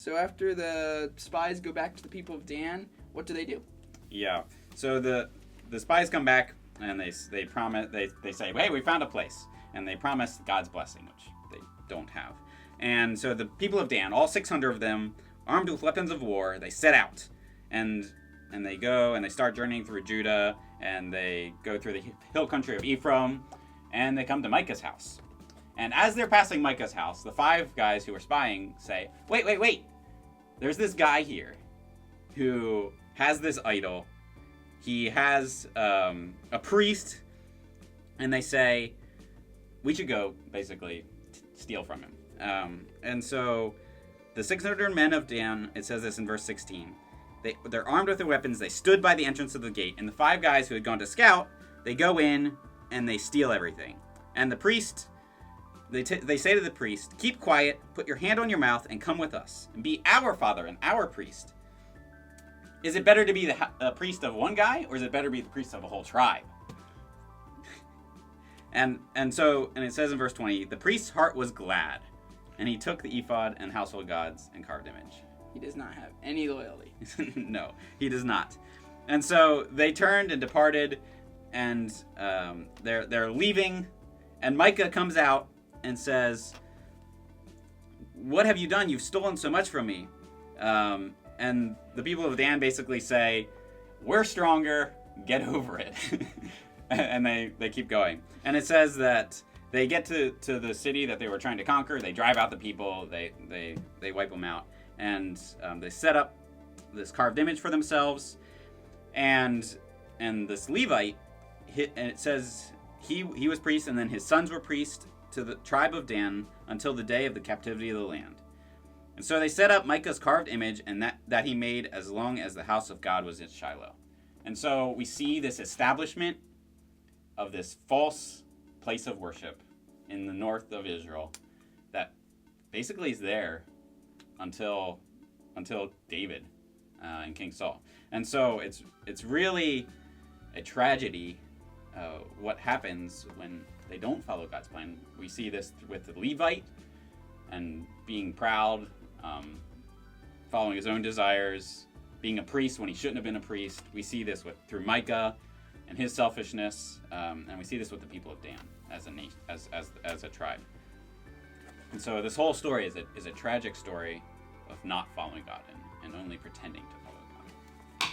So after the spies go back to the people of Dan, what do they do? Yeah. So the spies come back and they promise they say, hey, we found a place, and they promise God's blessing, which they don't have. And so the people of Dan, all 600 of them, armed with weapons of war, they set out, and they go and they start journeying through Judah, and they go through the hill country of Ephraim, and they come to Micah's house. And as they're passing Micah's house, the 5 guys who are spying say, wait. There's this guy here who has this idol. He has a priest, and they say, we should go, basically, steal from him. And so the 600 men of Dan, it says this in verse 16, they're armed with their weapons. They stood by the entrance of the gate, and the 5 guys who had gone to scout, they go in and they steal everything. And the priest, they say to the priest, keep quiet, put your hand on your mouth, and come with us, and be our father and our priest. Is it better to be the priest of one guy, or is it better to be the priest of a whole tribe? And it says in verse 20, the priest's heart was glad, and he took the ephod and household gods and carved image. He does not have any loyalty. No, he does not. And so they turned and departed, and they're leaving, and Micah comes out and says, what have you done? You've stolen so much from me. And the people of Dan basically say, we're stronger, get over it. And they keep going. And it says that they get to the city that they were trying to conquer. They drive out the people. They wipe them out. And they set up this carved image for themselves. And this Levite, and it says he was priest, and then his sons were priests to the tribe of Dan until the day of the captivity of the land. And so they set up Micah's carved image, and that he made as long as the house of God was in Shiloh. And so we see this establishment of this false place of worship in the north of Israel that basically is there until David and King Saul. And so it's really a tragedy what happens when they don't follow God's plan. We see this with the Levite and being proud, following his own desires, being a priest when he shouldn't have been a priest. We see this through Micah and his selfishness, and we see this with the people of Dan as a nation, as a tribe. And so this whole story is a tragic story of not following God and only pretending to follow God.